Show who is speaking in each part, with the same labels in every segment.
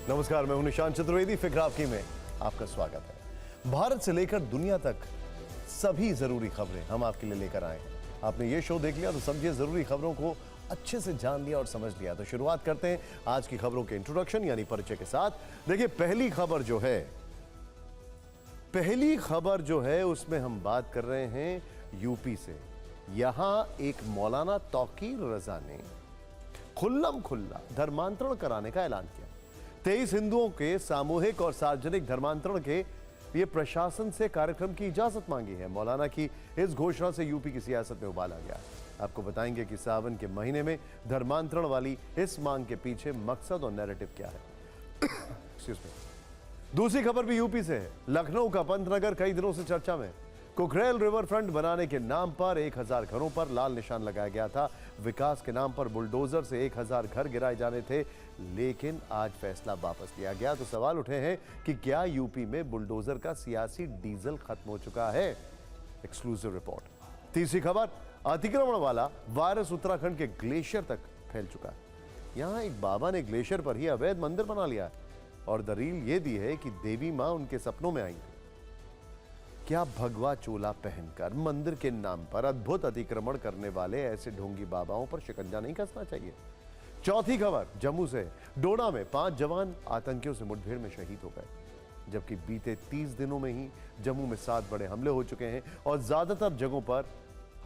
Speaker 1: नमस्कार, मैं हूं निशांत चतुर्वेदी। फिक्र आपकी में आपका स्वागत है। भारत से लेकर दुनिया तक सभी जरूरी खबरें हम आपके लिए लेकर आए हैं। आपने ये शो देख लिया तो समझिए जरूरी खबरों को अच्छे से जान लिया और समझ लिया। तो शुरुआत करते हैं आज की खबरों के इंट्रोडक्शन यानी परिचय के साथ। देखिए, पहली खबर जो है उसमें हम बात कर रहे हैं यूपी से। यहां एक मौलाना तौकीर रजा ने खुल्लम खुल्ला धर्मांतरण कराने का ऐलान किया। 23 हिंदुओं के सामूहिक और सार्वजनिक धर्मांतरण के लिए प्रशासन से कार्यक्रम की इजाजत मांगी है। मौलाना की इस घोषणा से यूपी की सियासत में उबाल आ गया। आपको बताएंगे कि सावन के महीने में धर्मांतरण वाली इस मांग के पीछे मकसद और नैरेटिव क्या है। Excuse me. दूसरी खबर भी यूपी से है। लखनऊ का पंतनगर कई दिनों से चर्चा में। कुकरेल रिवर फ्रंट बनाने के नाम पर 1000 घरों पर लाल निशान लगाया गया था। विकास के नाम पर बुलडोजर से 1000 घर गिराए जाने थे, लेकिन आज फैसला वापस लिया गया। तो सवाल उठे हैं कि क्या यूपी में बुलडोजर का सियासी डीजल खत्म हो चुका है? Exclusive report. तीसरी खबर, अतिक्रमण वाला वायरस उत्तराखंड के ग्लेशियर तक फैल चुका है। यहां एक बाबा ने ग्लेशियर पर ही अवैध मंदिर बना लिया है और दलील यह दी है कि देवी मां उनके सपनों में आएंगी। क्या भगवा चोला पहनकर मंदिर के नाम पर अद्भुत अतिक्रमण करने वाले ऐसे ढोंगी बाबाओं पर शिकंजा नहीं कसना चाहिए? चौथी खबर जम्मू से। डोडा में 5 जवान आतंकियों से मुठभेड़ में शहीद हो गए, जबकि बीते 30 दिनों में ही जम्मू में 7 बड़े हमले हो चुके हैं और ज्यादातर जगहों पर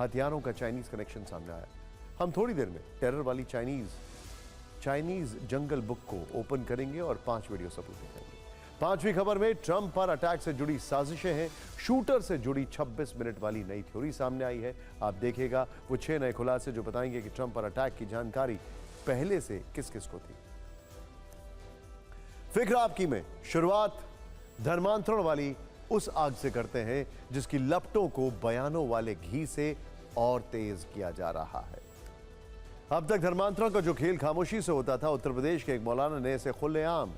Speaker 1: हथियारों का चाइनीज कनेक्शन सामने आया। हम थोड़ी देर में टेरर वाली चाइनीज जंगल बुक को ओपन करेंगे और 5 वीडियो सबूत दिखाएंगे। पांचवी खबर में ट्रंप पर अटैक से जुड़ी साजिशें हैं। शूटर से जुड़ी 26 मिनट वाली नई थ्योरी सामने आई है। आप देखिएगा वो 6 नए खुलासे जो बताएंगे कि ट्रंप पर अटैक की जानकारी पहले से किस किस को थी। फिक्र आपकी में शुरुआत धर्मांतरण वाली उस आग से करते हैं जिसकी लपटों को बयानों वाले घी से और तेज किया जा रहा है। अब तक धर्मांतरण का जो खेल खामोशी से होता था, उत्तर प्रदेश के एक मौलाना ने इसे खुलेआम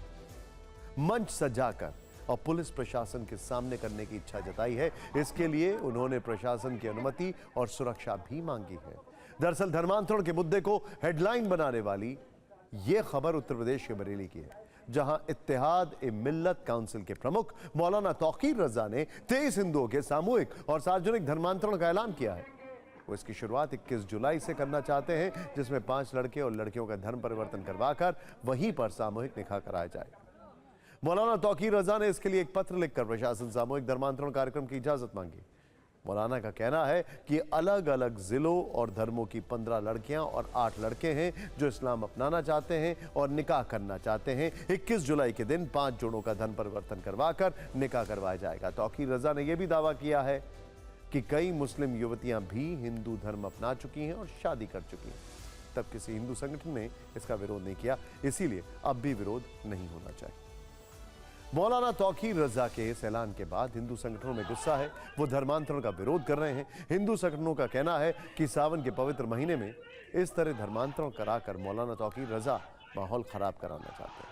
Speaker 1: मंच सजाकर और पुलिस प्रशासन के सामने करने की इच्छा जताई है। इसके लिए उन्होंने प्रशासन की अनुमति और सुरक्षा भी मांगी है। दरअसल धर्मांतरण के मुद्दे को हेडलाइन बनाने वाली यह खबर उत्तर प्रदेश के बरेली की है, जहां इत्तेहाद-ए-मिल्लत काउंसिल के प्रमुख मौलाना तौकीर रजा ने 23 हिंदुओं के सामूहिक और सार्वजनिक धर्मांतरण का ऐलान किया है। वो इसकी शुरुआत 21 जुलाई से करना चाहते हैं, जिसमें 5 लड़के और लड़कियों का धर्म परिवर्तन करवाकर वहीं पर सामूहिक निकाह कराया जाए। मौलाना तौकीर रजा ने इसके लिए एक पत्र लिखकर प्रशासन सामूहिक धर्मांतरण कार्यक्रम की इजाजत मांगी। मौलाना का कहना है कि अलग अलग जिलों और धर्मों की 15 लड़कियां और 8 लड़के हैं जो इस्लाम अपनाना चाहते हैं और निकाह करना चाहते हैं। 21 जुलाई के दिन 5 जोड़ों का धर्म परिवर्तन करवाकर निकाह करवाया जाएगा। तौकीर रजा ने यह भी दावा किया है कि कई मुस्लिम युवतियां भी हिंदू धर्म अपना चुकी हैं और शादी कर चुकी हैं। तब किसी हिंदू संगठन ने इसका विरोध नहीं किया, इसीलिए अब भी विरोध नहीं होना चाहिए। मौलाना तौकीर रजा के इस ऐलान के बाद हिंदू संगठनों में गुस्सा है। वो धर्मांतरण का विरोध कर रहे हैं। हिंदू संगठनों का कहना है कि सावन के पवित्र महीने में इस तरह धर्मांतरण कराकर मौलाना तौकीर रजा माहौल खराब कराना चाहते हैं।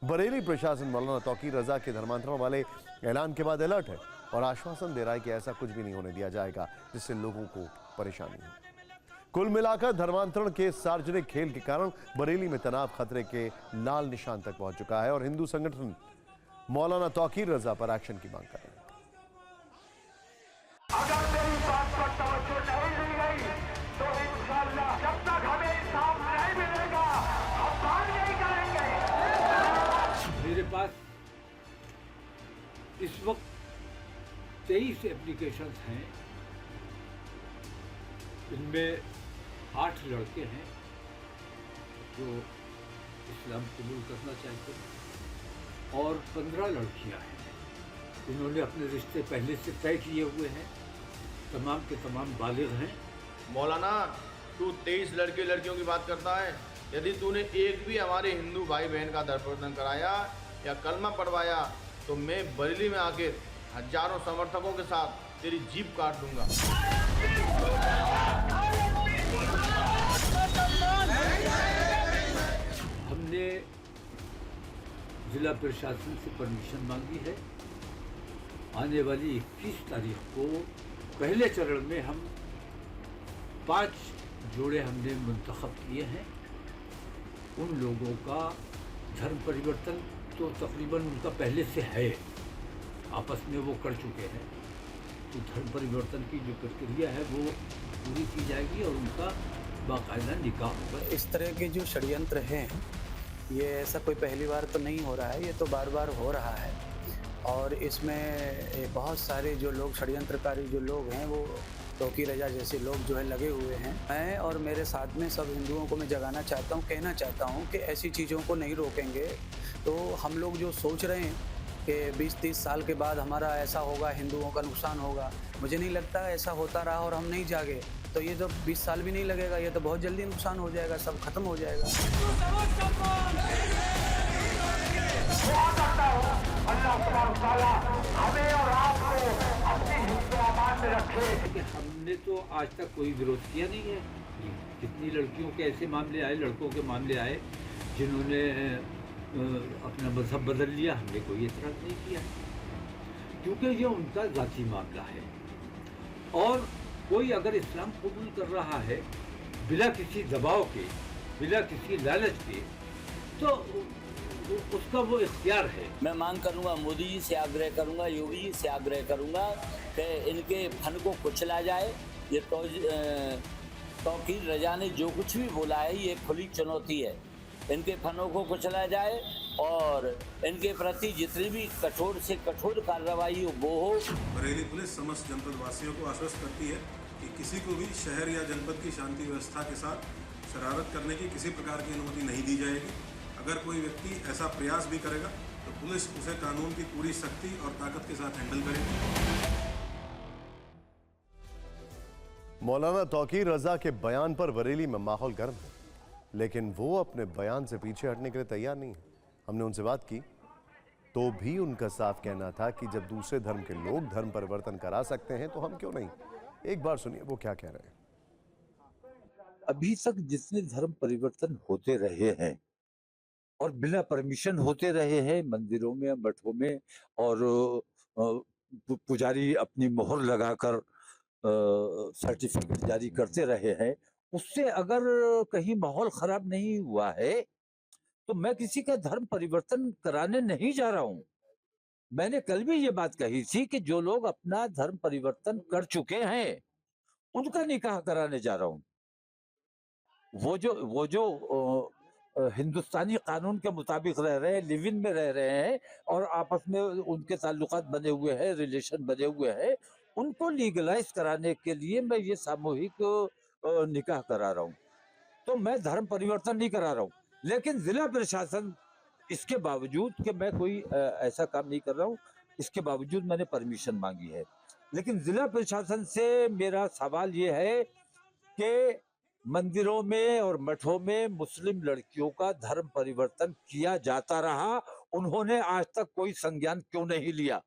Speaker 1: बरेली प्रशासन मौलाना तौकीर रजा के धर्मांतरण वाले ऐलान के बाद अलर्ट है और आश्वासन दे रहा है कि ऐसा कुछ भी नहीं होने दिया जाएगा जिससे लोगों को परेशानी हो। कुल मिलाकर धर्मांतरण के सार्वजनिक खेल के कारण बरेली में तनाव खतरे के लाल निशान तक पहुंच चुका है और हिंदू संगठन मौलाना तौकीर रजा पर एक्शन की मांग कर रहे हैं।
Speaker 2: अगर मेरी बात पर तवज्जो नहीं दी गई तो इंशाअल्लाह जब तक हमें इंसाफ नहीं मिलेगा हम बात नहीं करेंगे।
Speaker 3: मेरे पास इस वक्त 23 एप्लीकेशंस हैं, इनमें 8 लड़के हैं जो इस्लाम कबूल करना चाहते हैं और 15 लड़कियां हैं। इन्होंने अपने रिश्ते पहले से तय किए हुए हैं, तमाम के तमाम बालिग हैं।
Speaker 4: मौलाना, तू 23 लड़के लड़कियों की बात करता है। यदि तूने एक भी हमारे हिंदू भाई बहन का धर्म परिवर्तन कराया या कलमा पढ़वाया तो मैं बरेली में आकर हजारों समर्थकों के साथ तेरी जीभ काट दूंगा।
Speaker 3: हमने जिला प्रशासन से परमिशन मांगी है। आने वाली 21 तारीख को पहले चरण में हम 5 जोड़े हमने मुंतखब किए हैं। उन लोगों का धर्म परिवर्तन तो तकरीबन उनका पहले से है, आपस में वो कर चुके हैं। तो धर्म परिवर्तन की जो प्रक्रिया है वो पूरी की जाएगी और उनका बाकायदा निकाह होगा।
Speaker 5: इस तरह के जो षड्यंत्र हैं, ये ऐसा कोई पहली बार तो नहीं हो रहा है, ये तो बार बार हो रहा है। और इसमें बहुत सारे जो लोग षड्यंत्रकारी जो लोग हैं, वो तौकीर रजा जैसे लोग जो है लगे हुए हैं। मैं और मेरे साथ में सब हिंदुओं को मैं जगाना चाहता हूँ, कहना चाहता हूँ कि ऐसी चीज़ों को नहीं रोकेंगे तो हम लोग जो सोच रहे हैं कि 20-30 साल के बाद हमारा ऐसा होगा, हिंदुओं का नुकसान होगा, मुझे नहीं लगता ऐसा होता रहा और हम नहीं जागे तो ये तो 20 साल भी नहीं लगेगा, ये तो बहुत जल्दी नुकसान हो जाएगा, सब खत्म हो जाएगा।
Speaker 2: अल्लाह सुब्हानहू तआला हमें और आपको अपनी हिफ्ज़ अमान में रखे।
Speaker 3: लेकिन हमने तो आज तक कोई विरोध किया नहीं है। कितनी लड़कियों के ऐसे मामले आए, लड़कों के मामले आए जिन्होंने अपना मजहब बदल लिया, हमने कोई एतराज़ नहीं किया, क्योंकि ये उनका ज़ाती मामला है। और कोई अगर इस्लाम कबूल कर रहा है बिला किसी दबाव के, बिला किसी लालच के, तो उसका वो इख्तियार है।
Speaker 6: मैं मांग करूंगा, मोदी जी से आग्रह करूंगा, योगी जी से आग्रह करूंगा कि इनके फन को कुचला जाए। ये तौकीर रजा ने जो कुछ भी बोला है ये खुली चुनौती है, इनके फनों को कुचला जाए और इनके प्रति जितनी भी कठोर से कठोर कार्रवाई वो हो।
Speaker 7: बरेली पुलिस समस्त जनपद वासियों को आश्वस्त करती है कि किसी को भी शहर या जनपद की शांति व्यवस्था के साथ शरारत करने की किसी प्रकार की अनुमति नहीं दी जाएगी। अगर कोई व्यक्ति ऐसा प्रयास भी करेगा तो पुलिस उसे कानून की पूरी सख्ती और ताकत के साथ हैंडल करेगी।
Speaker 1: मौलाना तौकीर रजा के बयान पर बरेली में माहौल गर्म है, लेकिन वो अपने बयान से पीछे हटने के लिए तैयार नहीं है। हमने उनसे बात की तो भी उनका साफ कहना था कि जब दूसरे धर्म के लोग धर्म परिवर्तन करा सकते हैं तो हम क्यों नहीं। एक बार सुनिए वो क्या कह रहे हैं।
Speaker 8: अभी तक जितने धर्म परिवर्तन होते रहे हैं और बिना परमिशन होते रहे हैं मंदिरों में, मठों में, और पुजारी अपनी मोहर लगाकर सर्टिफिकेट जारी करते रहे हैं, उससे अगर कहीं माहौल खराब नहीं हुआ है तो मैं किसी का धर्म परिवर्तन कराने नहीं जा रहा हूं। मैंने कल भी ये बात कही थी कि जो लोग अपना धर्म परिवर्तन कर चुके हैं उनका निकाह कराने जा रहा हूं। वो जो हिंदुस्तानी कानून के मुताबिक रह रहे हैं, लिव इन में रह रहे हैं और आपस में उनके ताल्लुकात बने हुए हैं, रिलेशन बने हुए हैं, उनको लीगलाइज कराने के लिए मैं ये सामूहिक निकाह करा रहा हूँ। तो मैं धर्म परिवर्तन नहीं करा रहा हूँ, लेकिन जिला प्रशासन इसके बावजूद कि मैं कोई ऐसा काम नहीं कर रहा हूँ, इसके बावजूद मैंने परमिशन मांगी है। लेकिन जिला प्रशासन से मेरा सवाल ये है कि मंदिरों में और मठों में मुस्लिम लड़कियों का धर्म परिवर्तन किया जाता रहा, उन्होंने आज तक कोई संज्ञान क्यों नहीं लिया?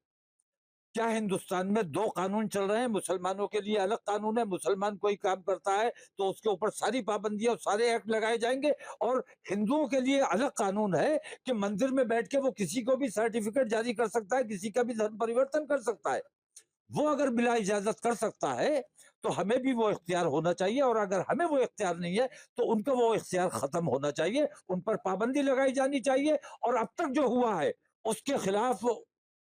Speaker 8: क्या हिंदुस्तान में 2 कानून चल रहे हैं? मुसलमानों के लिए अलग कानून है, मुसलमान कोई काम करता है तो उसके ऊपर सारी पाबंदियां और सारे एक्ट लगाए जाएंगे, और हिंदुओं के लिए अलग कानून है कि मंदिर में बैठ के वो किसी को भी सर्टिफिकेट जारी कर सकता है, किसी का भी धर्म परिवर्तन कर सकता है। वो अगर बिला इजाजत कर सकता है तो हमें भी वो इख्तियार होना चाहिए, और अगर हमें वो इख्तियार नहीं है तो उनका वो इख्तियार खत्म होना चाहिए, उन पर पाबंदी लगाई जानी चाहिए। और अब तक जो हुआ है उसके खिलाफ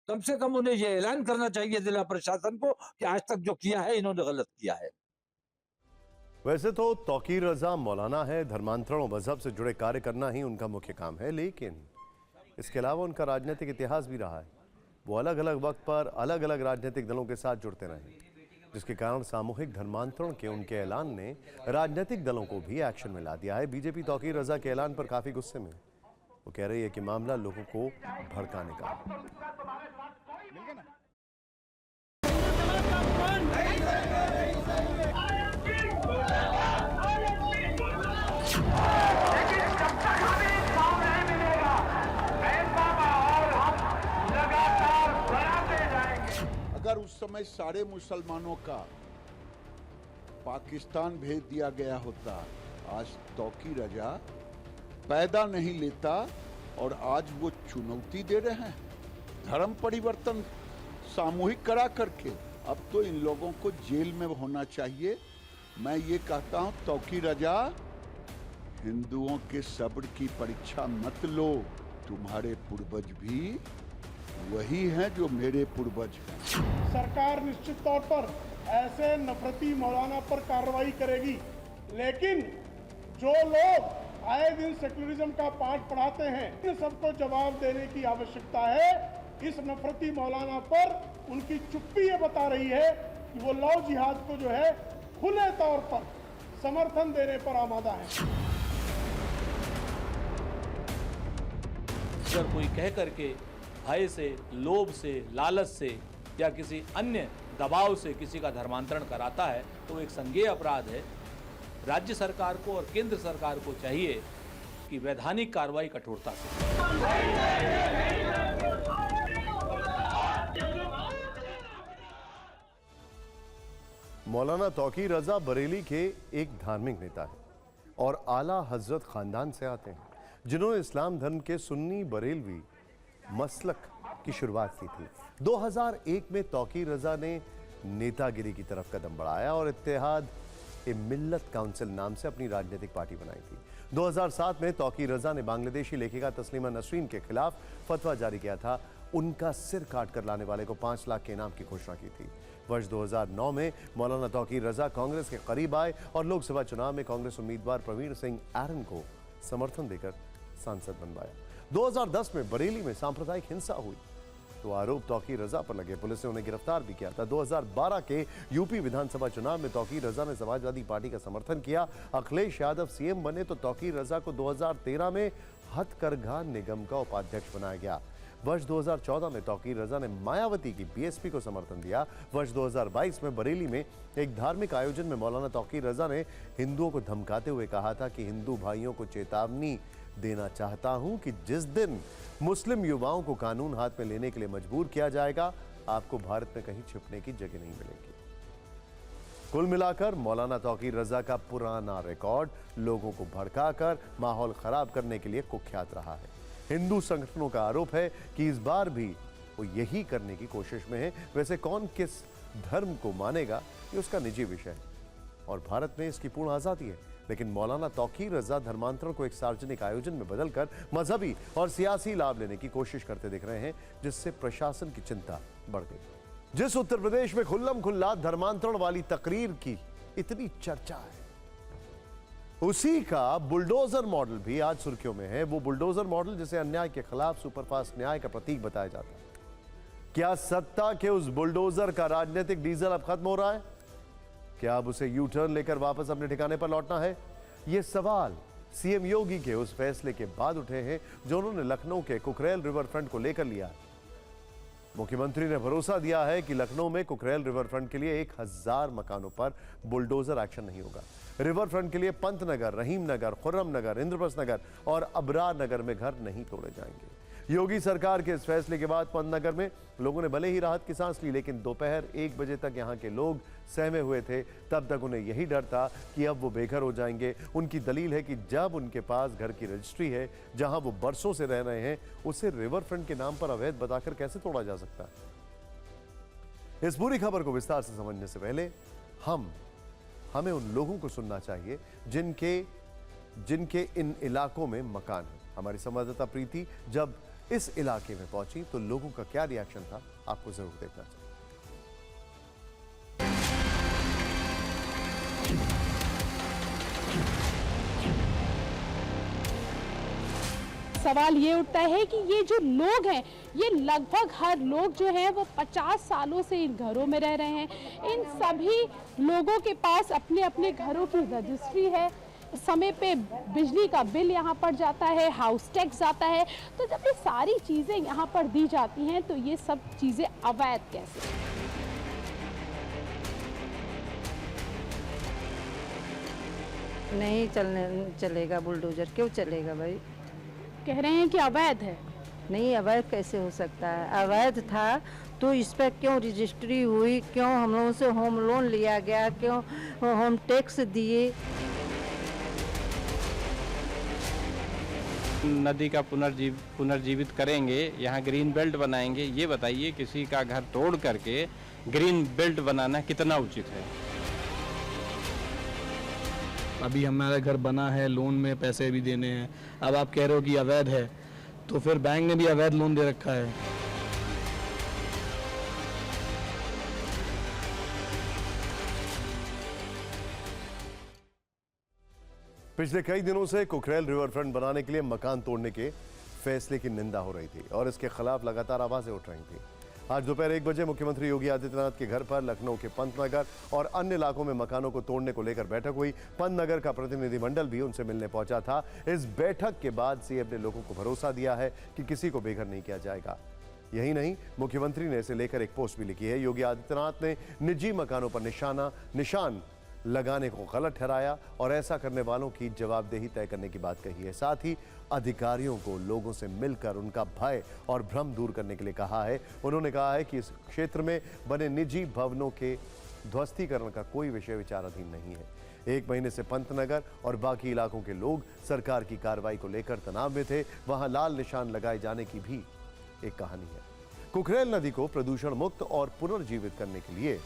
Speaker 8: कम से कम उन्हें ये ऐलान करना चाहिए जिला प्रशासन को कि आज तक जो किया है इन्होंने गलत किया है।
Speaker 1: वैसे तो तौकीर रजा मौलाना है, धर्मांतरण और मजहब से जुड़े कार्य करना ही उनका मुख्य काम है, लेकिन इसके अलावा उनका राजनीतिक इतिहास भी रहा है। वो अलग अलग वक्त पर अलग अलग राजनीतिक दलों के साथ जुड़ते रहे, जिसके कारण सामूहिक धर्मांतरण के उनके ऐलान ने राजनीतिक दलों को भी एक्शन में ला दिया है। बीजेपी तौकीर रजा के ऐलान पर काफी गुस्से में, वो कह रही है कि मामला लोगों को भड़काने का है।
Speaker 2: लेकिन जब तक हमें इंसाफ नहीं मिलेगा, ऐसा माहौल हम लगातार बनाते जाएंगे।
Speaker 9: अगर उस समय सारे मुसलमानों का पाकिस्तान भेज दिया गया होता, आज तौकीर रजा पैदा नहीं लेता, और आज वो चुनौती दे रहे हैं धर्म परिवर्तन सामूहिक करा करके। अब तो इन लोगों को जेल में होना चाहिए। मैं ये कहता हूं तौकीर रजा, हिंदुओं के सब्र की परीक्षा मत लो। तुम्हारे पूर्वज भी वही हैं जो मेरे पूर्वज हैं।
Speaker 10: सरकार निश्चित तौर पर ऐसे नफरती मौलाना पर कार्रवाई करेगी, लेकिन जो लोग आए दिन सेक्युलरिज्म का पाठ पढ़ाते हैं, इन सबको जवाब देने की आवश्यकता है। इस नफरती मौलाना पर उनकी चुप्पी ये बता रही है कि वो लव जिहाद को जो है खुले तौर पर समर्थन देने पर आमादा है।
Speaker 11: अगर कोई कह करके भय से, लोभ से, लालच से या किसी अन्य दबाव से किसी का धर्मांतरण कराता है तो वो एक संज्ञेय अपराध है। राज्य सरकार को और केंद्र सरकार को चाहिए कि वैधानिक कार्रवाई कठोरता से।
Speaker 1: मौलाना तौकीर रजा बरेली के एक धार्मिक नेता हैं और आला हजरत खानदान से आते हैं, जिन्होंने इस्लाम धर्म के सुन्नी बरेलवी मसलक की शुरुआत की थी। 2001 में तौकीर रजा ने नेतागिरी की तरफ कदम बढ़ाया और इत्तेहाद ए मिल्लत काउंसिल नाम से अपनी राजनीतिक पार्टी बनाई थी। 2007 में तौकीर रजा ने बांग्लादेशी लेखिका तस्लीमा नसरीन के खिलाफ फतवा जारी किया था। उनका सिर काट कर लाने वाले को 5 लाख के इनाम की घोषणा की थी। वर्ष 2009 में मौलाना तौकीर रजा कांग्रेस के करीब आए और लोकसभा चुनाव में कांग्रेस उम्मीदवार प्रवीण सिंह आरन को समर्थन देकर सांसद बनवाया। 2010 में बरेली में सांप्रदायिक हिंसा हुई तो आरोप तौकीर रजा पर लगे। पुलिस ने उन्हें गिरफ्तार भी किया था। 2012 के यूपी विधानसभा चुनाव में तौकीर रजा ने समाजवादी पार्टी का समर्थन किया। अखिलेश यादव सीएम बने तो तौकीर रजा को 2013 में हथकरघा निगम का उपाध्यक्ष बनाया गया। वर्ष 2014 में तौकीर रजा ने मायावती की बीएसपी को समर्थन दिया। वर्ष 2022 में बरेली में एक धार्मिक आयोजन में मौलाना तौकीर रजा ने हिंदुओं को धमकाते हुए कहा था कि हिंदू भाइयों को चेतावनी देना चाहता हूं कि जिस दिन मुस्लिम युवाओं को कानून हाथ में लेने के लिए मजबूर किया जाएगा, आपको भारत में कहीं छिपने की जगह नहीं मिलेगी। कुल मिलाकर मौलाना तौकीर रजा का पुराना रिकॉर्ड लोगों को भड़काकर माहौल खराब करने के लिए कुख्यात रहा है। हिंदू संगठनों का आरोप है कि इस बार भी वो यही करने की कोशिश में है। वैसे कौन किस धर्म को मानेगा ये उसका निजी विषय है और भारत में इसकी पूर्ण आजादी है, लेकिन मौलाना तौकीर रजा धर्मांतरण को एक सार्वजनिक आयोजन में बदलकर मजहबी और सियासी लाभ लेने की कोशिश करते दिख रहे हैं, जिससे प्रशासन की चिंता बढ़ गई। जिस उत्तर प्रदेश में खुल्लम खुल्ला धर्मांतरण वाली तकरीर की इतनी चर्चा है, उसी का बुलडोजर मॉडल भी आज सुर्खियों में है। वो बुलडोजर मॉडल जिसे अन्याय के खिलाफ सुपरफास्ट न्याय का प्रतीक बताया जाता है। क्या सत्ता के उस बुलडोजर का राजनीतिक डीजल अब खत्म हो रहा है? क्या अब उसे यू टर्न लेकर वापस अपने ठिकाने पर लौटना है? ये सवाल सीएम योगी के उस फैसले के बाद उठे हैं जो उन्होंने लखनऊ के कुकरेल रिवर फ्रंट को लेकर लिया है। मुख्यमंत्री ने भरोसा दिया है कि लखनऊ में कुकरेल रिवर फ्रंट के लिए 1000 मकानों पर बुलडोजर एक्शन नहीं होगा। रिवर फ्रंट के लिए पंतनगर, रहीम नगर, खुर्रम नगर, इंद्रप्रस्थ नगर और अबरार नगर में घर नहीं तोड़े जाएंगे। योगी सरकार के इस फैसले के बाद पंतनगर में लोगों ने भले ही राहत की सांस ली, लेकिन दोपहर 1 बजे तक यहां के लोग सहमे हुए थे। तब तक उन्हें यही डर था कि अब वो बेघर हो जाएंगे। उनकी दलील है कि जब उनके पास घर की रजिस्ट्री है, जहां वो बरसों से रह रहे हैं, उसे रिवर फ्रंट के नाम पर अवैध बताकर कैसे तोड़ा जा सकता है। इस पूरी खबर को विस्तार से समझने से पहले हमें उन लोगों को सुनना चाहिए जिनके इन इलाकों में मकान है। हमारी संवाददाता प्रीति जब इस इलाके में पहुंची तो लोगों का क्या रिएक्शन था, आपको जरूर देखना चाहिए।
Speaker 12: सवाल ये उठता है कि ये जो लोग हैं, ये लगभग हर लोग जो हैं वो 50 सालों से इन घरों में रह रहे हैं। इन सभी लोगों के पास अपने अपने घरों की रजिस्ट्री है, समय पे बिजली का बिल यहाँ पर जाता है, हाउस टैक्स आता है। तो जब ये सारी चीज़ें यहाँ पर दी जाती हैं तो ये सब चीज़ें अवैध कैसे?
Speaker 13: नहीं चलेगा बुलडोजर, क्यों चलेगा भाई?
Speaker 12: कह रहे हैं कि अवैध है।
Speaker 13: नहीं, अवैध कैसे हो सकता है? अवैध था तो इस पर क्यों रजिस्ट्री हुई, क्यों हम लोगों से होम लोन लिया गया, क्यों होम टैक्स दिए?
Speaker 14: नदी का पुनर्जीवित करेंगे, यहाँ ग्रीन बेल्ट बनाएंगे। ये बताइए किसी का घर तोड़ करके ग्रीन बेल्ट बनाना कितना उचित है?
Speaker 15: अभी हमारा घर बना है, लोन में पैसे भी देने हैं। अब आप कह रहे हो कि अवैध है, तो फिर बैंक ने भी अवैध लोन दे रखा है।
Speaker 1: पिछले कई दिनों से कुकरेल रिवर फ्रंट बनाने के लिए मकान तोड़ने के फैसले की निंदा हो रही थी और इसके खिलाफ लगातार आवाजें उठ रही थी। आज दोपहर 1 बजे मुख्यमंत्री योगी आदित्यनाथ के घर पर लखनऊ के पंतनगर और अन्य इलाकों में मकानों को तोड़ने को लेकर बैठक हुई। पंतनगर का प्रतिनिधिमंडल भी उनसे मिलने पहुंचा था। इस बैठक के बाद सीएम ने लोगों को भरोसा दिया है कि किसी को बेघर नहीं किया जाएगा। यही नहीं, मुख्यमंत्री ने इसे लेकर एक पोस्ट भी लिखी है। योगी आदित्यनाथ ने निजी मकानों पर निशान लगाने को गलत ठहराया और ऐसा करने वालों की जवाबदेही तय करने की बात कही है। साथ ही अधिकारियों को लोगों से मिलकर उनका भय और भ्रम दूर करने के लिए कहा है। उन्होंने कहा है कि इस क्षेत्र में बने निजी भवनों के ध्वस्तीकरण का कोई विषय विचाराधीन नहीं है। 1 महीने से पंतनगर और बाकी इलाकों के लोग सरकार की कार्रवाई को लेकर तनाव में थे। वहां लाल निशान लगाए जाने की भी एक कहानी है। कुकरेल नदी को प्रदूषण मुक्त और पुनर्जीवित करने के लिए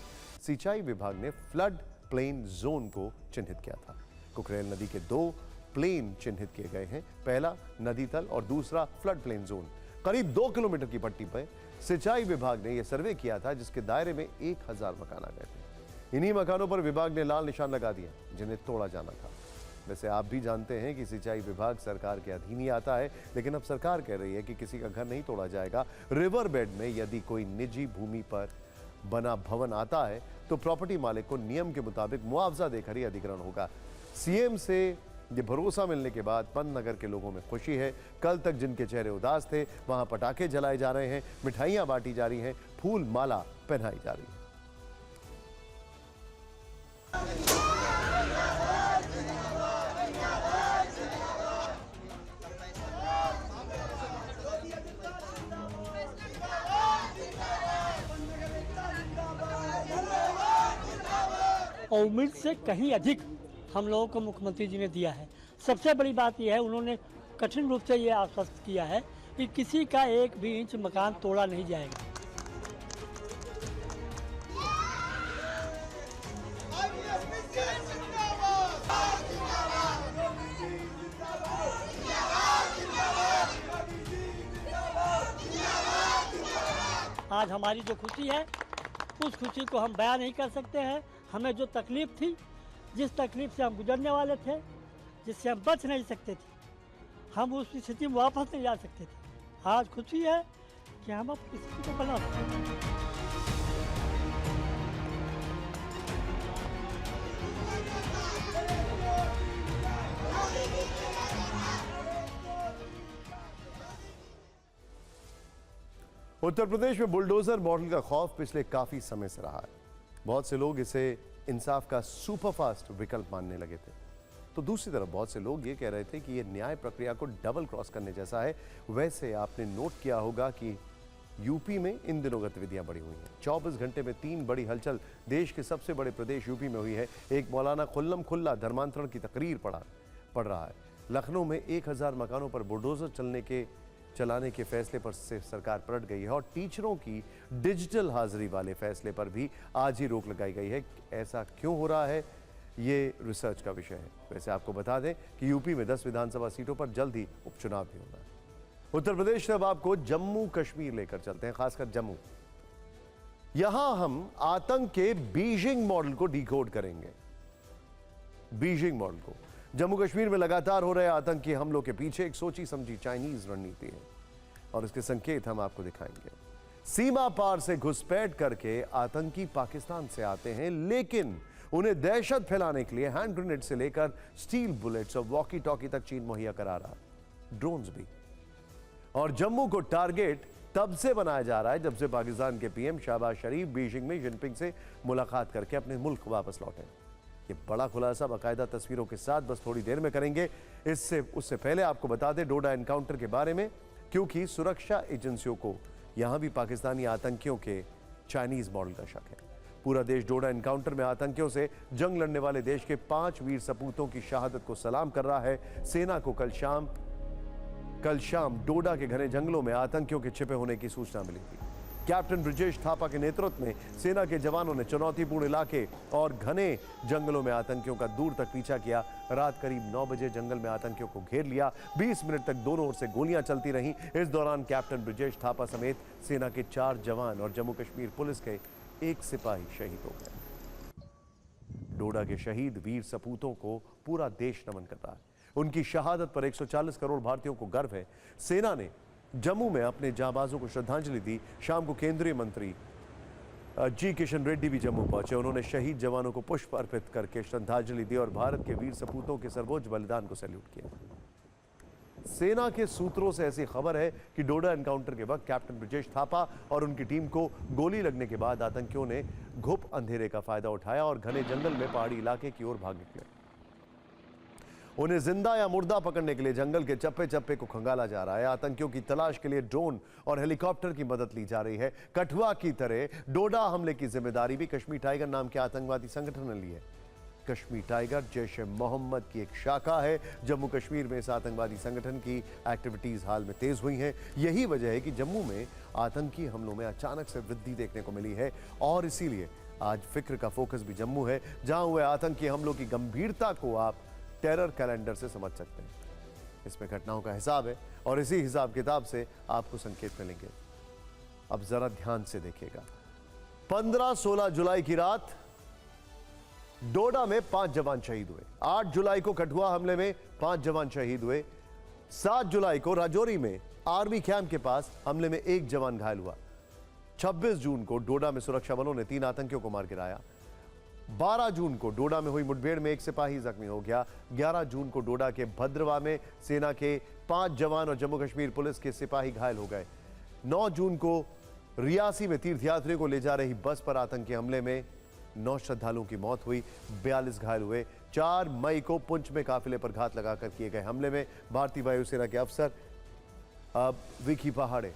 Speaker 1: सिंचाई विभाग ने फ्लड प्लेन जोन को चिन्हित किया था। कुकरेल नदी के 2 प्लेन चिन्हित किए गए हैं। पहला नदी तल और दूसरा फ्लड प्लेन जोन। करीब 2 किलोमीटर की पट्टी पर सिंचाई विभाग ने यह सर्वे किया था, जिसके दायरे में 1000 मकान आ गए थे। इन्हीं मकानों पर विभाग ने लाल निशान लगा दिया, जिन्हें तोड़ा जाना था। वैसे आप भी जानते हैं कि सिंचाई विभाग सरकार के अधीन ही आता है, लेकिन अब सरकार कह रही है कि किसी का घर नहीं तोड़ा जाएगा। रिवर बेड में यदि कोई निजी भूमि पर बना भवन आता है तो प्रॉपर्टी मालिक को नियम के मुताबिक मुआवजा देकर ही अधिग्रहण होगा। सीएम से ये भरोसा मिलने के बाद पंतनगर के लोगों में खुशी है। कल तक जिनके चेहरे उदास थे, वहां पटाखे जलाए जा रहे हैं, मिठाइयां बांटी जा रही हैं, फूल माला पहनाई जा रही है।
Speaker 16: और उम्मीद से कहीं अधिक हम लोगों को मुख्यमंत्री जी ने दिया है। सबसे बड़ी बात यह है, उन्होंने कठिन रूप से ये आश्वस्त किया है कि किसी का 1 भी इंच मकान तोड़ा नहीं जाएगा। आज हमारी जो खुशी है, उस खुशी को हम बयान नहीं कर सकते हैं। हमें जो तकलीफ थी, जिस तकलीफ से हम गुजरने वाले थे, जिससे हम बच नहीं सकते थे, हम उस स्थिति में वापस नहीं जा सकते थे। आज खुशी है कि हम अब स्थिति को बना सकते हैं।
Speaker 1: उत्तर प्रदेश में बुलडोजर मॉडल का खौफ पिछले काफी समय से रहा है। बहुत से लोग इसे इंसाफ का सुपरफास्ट विकल्प मानने लगे थे, तो दूसरी तरफ बहुत से लोग ये कह रहे थे कि ये न्याय प्रक्रिया को डबल क्रॉस करने जैसा है। वैसे आपने नोट किया होगा कि यूपी में इन दिनों गतिविधियां बढ़ी हुई हैं। 24 घंटे में 3 बड़ी हलचल देश के सबसे बड़े प्रदेश यूपी में हुई है। एक मौलाना खुल्लम खुल्ला धर्मांतरण की तकरीर पढ़ रहा है। लखनऊ में 1000 मकानों पर बुलडोजर चलाने के फैसले पर से सरकार पलट गई है और टीचरों की डिजिटल हाजिरी वाले फैसले पर भी आज ही रोक लगाई गई है। ऐसा क्यों हो रहा है, ये रिसर्च का विषय है। वैसे आपको बता दें कि यूपी में 10 विधानसभा सीटों पर जल्द ही उपचुनाव भी होना है। उत्तर प्रदेश से अब आपको जम्मू कश्मीर लेकर चलते हैं, खासकर जम्मू। यहां हम आतंक के बीजिंग मॉडल को डिकोड करेंगे। बीजिंग मॉडल को जम्मू कश्मीर में लगातार हो रहे आतंकी हमलों के पीछे एक सोची समझी चाइनीज रणनीति है और इसके संकेत हम आपको दिखाएंगे। सीमा पार से घुसपैठ करके आतंकी पाकिस्तान से आते हैं, लेकिन उन्हें दहशत फैलाने के लिए हैंड ग्रेनेड से लेकर स्टील बुलेट्स और वॉकी टॉकी तक चीन मुहैया करा रहा, ड्रोन्स भी। और जम्मू को टारगेट तब से बनाया जा रहा है जब से पाकिस्तान के पीएम शहबाज शरीफ बीजिंग में जिनपिंग से मुलाकात करके अपने मुल्क वापस लौटे। ये बड़ा खुलासा बाकायदा तस्वीरों के साथ बस थोड़ी देर में करेंगे। उससे पहले आपको बता दें डोडा एनकाउंटर के बारे में, क्योंकि सुरक्षा एजेंसियों को यहां भी पाकिस्तानी आतंकियों के चाइनीज मॉडल का शक है। पूरा देश डोडा एनकाउंटर में आतंकियों से जंग लड़ने वाले देश के 5 वीर सपूतों की शहादत को सलाम कर रहा है। सेना को कल शाम डोडा के घने जंगलों में आतंकियों के छिपे होने की सूचना मिली थी। कैप्टन ब्रिजेश थापा के नेतृत्व में सेना के जवानों ने चुनौतीपूर्ण इलाके और घने जंगलों में आतंकियों का दूर तक पीछा किया। रात करीब 9 बजे जंगल में आतंकियों को घेर लिया। 20 मिनट तक दोनों ओर से गोलियां चलती रहीं। इस दौरान कैप्टन ब्रिजेश थापा समेत सेना के 4 जवान और जम्मू कश्मीर पुलिस के 1 सिपाही शहीद हो गए। डोडा के शहीद वीर सपूतों को पूरा देश नमन कर रहा है। उनकी शहादत पर 140 करोड़ भारतीयों को गर्व है। सेना ने जम्मू में अपने जांबाजों को श्रद्धांजलि दी। शाम को केंद्रीय मंत्री जी किशन रेड्डी भी जम्मू पहुंचे। उन्होंने शहीद जवानों को पुष्प अर्पित करके श्रद्धांजलि दी और भारत के वीर सपूतों के सर्वोच्च बलिदान को सैल्यूट किया। सेना के सूत्रों से ऐसी खबर है कि डोडा एनकाउंटर के वक्त कैप्टन ब्रिजेश थापा और उनकी टीम को गोली लगने के बाद आतंकियों ने घुप अंधेरे का फायदा उठाया और घने जंगल में पहाड़ी इलाके की ओर भाग निकले। उन्हें जिंदा या मुर्दा पकड़ने के लिए जंगल के चप्पे चप्पे को खंगाला जा रहा है। आतंकियों की तलाश के लिए ड्रोन और हेलीकॉप्टर की मदद ली जा रही है। कठुआ की तरह डोडा हमले की जिम्मेदारी भी कश्मीर टाइगर नाम के आतंकवादी संगठन ने ली है। कश्मीर टाइगर जैश-ए-मोहम्मद की एक शाखा है। जम्मू कश्मीर में इस आतंकवादी संगठन की एक्टिविटीज हाल में तेज हुई हैं। यही वजह है कि जम्मू में आतंकी हमलों में अचानक से वृद्धि देखने को मिली है और इसीलिए आज फिक्र का फोकस भी जम्मू है, जहां हुए आतंकी हमलों की गंभीरता को आप टेरर कैलेंडर से समझ सकते हैं। इसमें घटनाओं का हिसाब है और इसी हिसाब किताब से आपको संकेत मिलेंगे। अब जरा ध्यान से देखिएगा। 15-16 जुलाई की रात डोडा में 5 जवान शहीद हुए। 8 जुलाई को कठुआ हमले में 5 जवान शहीद हुए। 7 जुलाई को राजौरी में आर्मी कैंप के पास हमले में 1 जवान घायल हुआ। 26 जून को डोडा में सुरक्षा बलों ने 3 आतंकियों को मार गिराया। 12 जून को डोडा में हुई मुठभेड़ में 1 सिपाही जख्मी हो गया। 11 जून को डोडा के भद्रवा में सेना के 5 जवान और जम्मू कश्मीर पुलिस के सिपाही घायल हो गए। 9 जून को रियासी में तीर्थयात्रियों को ले जा रही बस पर आतंकी हमले में 9 श्रद्धालुओं की मौत हुई, 42 घायल हुए। 4 मई को पुंछ में काफिले पर घात लगाकर किए गए हमले में भारतीय वायुसेना के अफसर विकी पहाड़े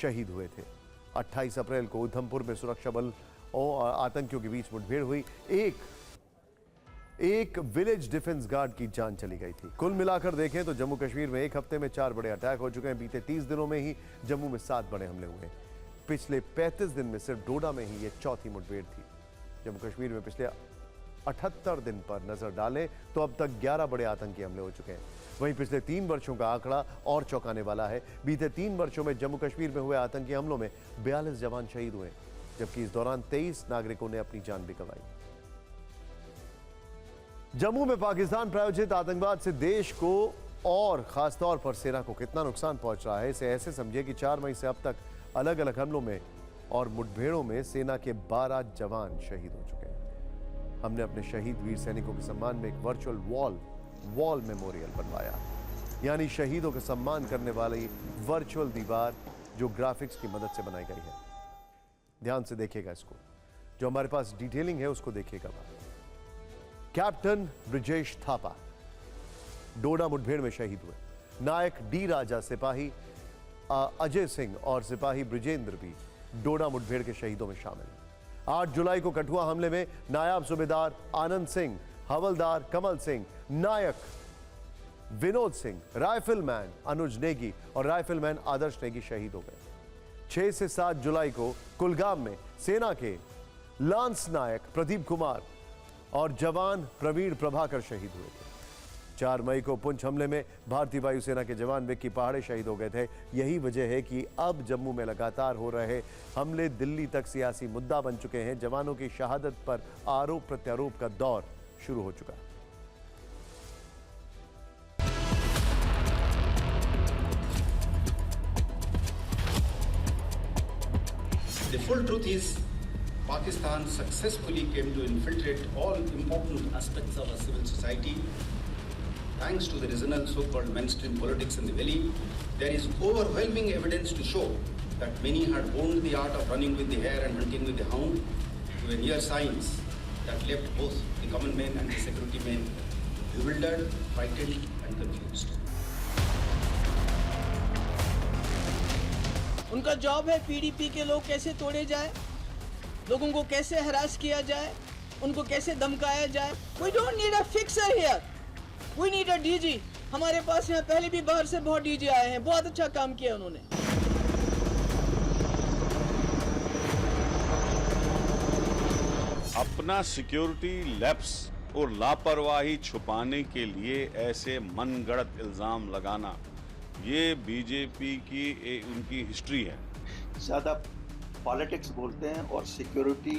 Speaker 1: शहीद हुए थे। 28 अप्रैल को उधमपुर में सुरक्षा बल और आतंकियों के बीच मुठभेड़ हुई। एक विलेज डिफेंस गार्ड की जान चली गई थी। कुल मिलाकर देखें तो जम्मू कश्मीर में एक हफ्ते में 4 बड़े अटैक हो चुके हैं। बीते 30 दिनों में ही जम्मू में 7 बड़े हमले हुए। पिछले 35 दिन में सिर्फ डोडा में ही ये चौथी मुठभेड़ थी। जम्मू कश्मीर में पिछले 78 दिन पर नजर डालें तो अब तक 11 बड़े आतंकी हमले हो चुके हैं। वहीं पिछले 3 वर्षों का आंकड़ा और चौंकाने वाला है। बीते 3 वर्षों में जम्मू कश्मीर में हुए आतंकी हमलों में 42 जवान शहीद हुए, जबकि इस दौरान 23 नागरिकों ने अपनी जान भी गंवाई। जम्मू में पाकिस्तान प्रायोजित आतंकवाद से देश को और खासतौर पर सेना को कितना नुकसान पहुंच रहा है, इसे ऐसे समझिए कि 4 मई से अब तक अलग अलग हमलों में और मुठभेड़ों में सेना के 12 जवान शहीद हो चुके हैं। हमने अपने शहीद वीर सैनिकों के सम्मान में एक वर्चुअल वॉल मेमोरियल बनवाया, यानी शहीदों का सम्मान करने वाली वर्चुअल दीवार जो ग्राफिक्स की मदद से बनाई गई है। ध्यान से देखिएगा इसको, जो हमारे पास डिटेलिंग है उसको देखिएगा। कैप्टन ब्रिजेश थापा डोडा मुठभेड़ में शहीद हुए। नायक डी राजा सिपाही अजय सिंह और सिपाही ब्रिजेंद्र भी डोडा मुठभेड़ के शहीदों में शामिल हैं। 8 जुलाई को कठुआ हमले में नायब सूबेदार आनंद सिंह, हवलदार कमल सिंह, नायक विनोद सिंह, राइफलमैन अनुज नेगी और राइफलमैन आदर्श नेगी शहीद हो गए। 6 से 7 जुलाई को कुलगाम में सेना के लांस नायक प्रदीप कुमार और जवान प्रवीण प्रभाकर शहीद हुए थे। 4 मई को पुंछ हमले में भारतीय वायुसेना के जवान विक्की पहाड़े शहीद हो गए थे। यही वजह है कि अब जम्मू में लगातार हो रहे हमले दिल्ली तक सियासी मुद्दा बन चुके हैं। जवानों की शहादत पर आरोप प्रत्यारोप का दौर शुरू हो चुका है।
Speaker 17: The full truth is, Pakistan successfully came to infiltrate all important aspects of our civil society. Thanks to the regional so-called mainstream politics in the valley, there is overwhelming evidence to show that many had honed the art of running with the hare and hunting with the hound to a near science that left both the common men and the security men bewildered, frightened and confused.
Speaker 18: उनका job है PDP के लोग कैसे तोड़े जाए, लोगों को कैसे हरास किया जाए, उनको कैसे धमकाया जाए। We don't need a fixer here. We need a DG. हमारे पास यहाँ पहले भी बाहर से बहुत DG आए हैं, बहुत अच्छा काम किया उन्होंने।
Speaker 19: अपना सिक्योरिटी लैप्स और लापरवाही छुपाने के लिए ऐसे मनगढ़ंत इल्जाम लगाना, ये बीजेपी की उनकी हिस्ट्री है।
Speaker 20: ज़्यादा पॉलिटिक्स बोलते हैं और सिक्योरिटी